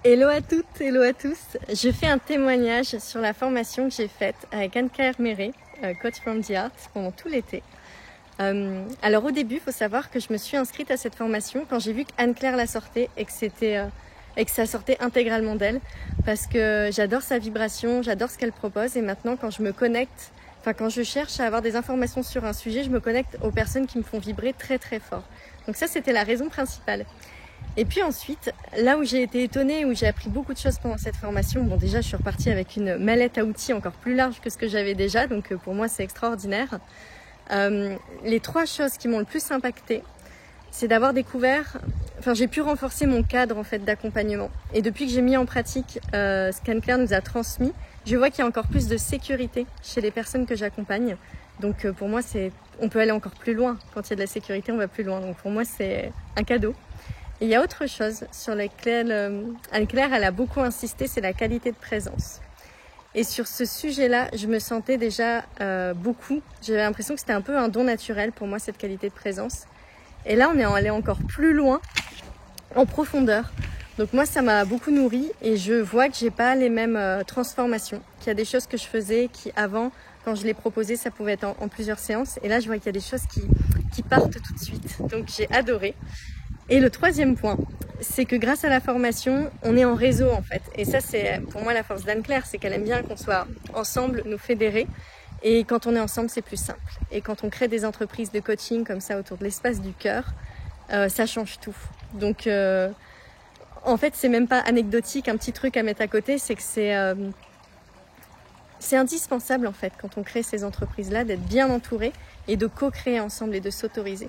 Hello à toutes, hello à tous. Je fais un témoignage sur la formation que j'ai faite avec Anne-Claire Méret, Coach from the Heart, pendant tout l'été. Alors au début, il faut savoir que je me suis inscrite à cette formation quand j'ai vu qu'Anne-Claire la sortait et que ça sortait intégralement d'elle, parce que j'adore sa vibration, j'adore ce qu'elle propose, et maintenant quand je me connecte, quand je cherche à avoir des informations sur un sujet, je me connecte aux personnes qui me font vibrer très très fort. Donc ça, c'était la raison principale. Et puis ensuite, là où j'ai été étonnée, où j'ai appris beaucoup de choses pendant cette formation, bon déjà je suis repartie avec une mallette à outils encore plus large que ce que j'avais déjà, donc pour moi c'est extraordinaire. Les 3 choses qui m'ont le plus impactée, c'est d'avoir découvert, j'ai pu renforcer mon cadre en fait d'accompagnement. Et depuis que j'ai mis en pratique ce qu'Anne-Claire nous a transmis, je vois qu'il y a encore plus de sécurité chez les personnes que j'accompagne. Donc pour moi, on peut aller encore plus loin. Quand il y a de la sécurité, on va plus loin. Donc pour moi, c'est un cadeau. Et il y a autre chose sur laquelle Anne-Claire elle a beaucoup insisté, c'est la qualité de présence. Et sur ce sujet-là, je me sentais déjà beaucoup. J'avais l'impression que c'était un peu un don naturel pour moi, cette qualité de présence. Et là, on est allé encore plus loin, en profondeur. Donc moi, ça m'a beaucoup nourrie et je vois que j'ai pas les mêmes transformations. Qu'il y a des choses que je faisais qui, avant, quand je les proposais, ça pouvait être en plusieurs séances. Et là, je vois qu'il y a des choses qui partent tout de suite. Donc j'ai adoré. Et le 3e point, c'est que grâce à la formation, on est en réseau en fait. Et ça, c'est pour moi la force d'Anne-Claire, c'est qu'elle aime bien qu'on soit ensemble, nous fédérer. Et quand on est ensemble, c'est plus simple. Et quand on crée des entreprises de coaching comme ça autour de l'espace du cœur, ça change tout. Donc, en fait, c'est même pas anecdotique, un petit truc à mettre à côté, c'est que c'est indispensable en fait quand on crée ces entreprises-là d'être bien entouré et de co-créer ensemble et de s'autoriser.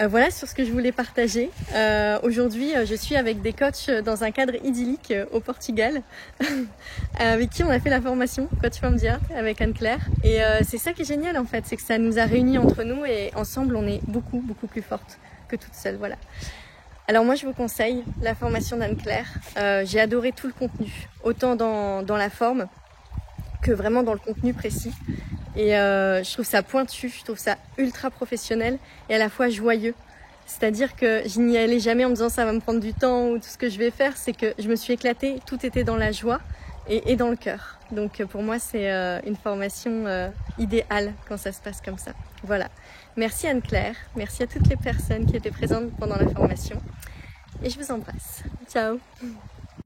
Voilà sur ce que je voulais partager. Aujourd'hui, je suis avec des coachs dans un cadre idyllique au Portugal, avec qui on a fait la formation Coach from the Heart avec Anne-Claire. Et c'est ça qui est génial en fait, c'est que ça nous a réunis entre nous et ensemble, on est beaucoup, beaucoup plus fortes que toutes seules. Voilà. Alors moi, je vous conseille la formation d'Anne-Claire. J'ai adoré tout le contenu, autant dans la forme que vraiment dans le contenu précis. Et je trouve ça pointu, je trouve ça ultra professionnel et à la fois joyeux. C'est-à-dire que je n'y allais jamais en me disant ça va me prendre du temps ou tout ce que je vais faire, c'est que je me suis éclatée, tout était dans la joie et dans le cœur. Donc pour moi c'est une formation idéale quand ça se passe comme ça. Voilà. Merci Anne-Claire, merci à toutes les personnes qui étaient présentes pendant la formation et je vous embrasse. Ciao.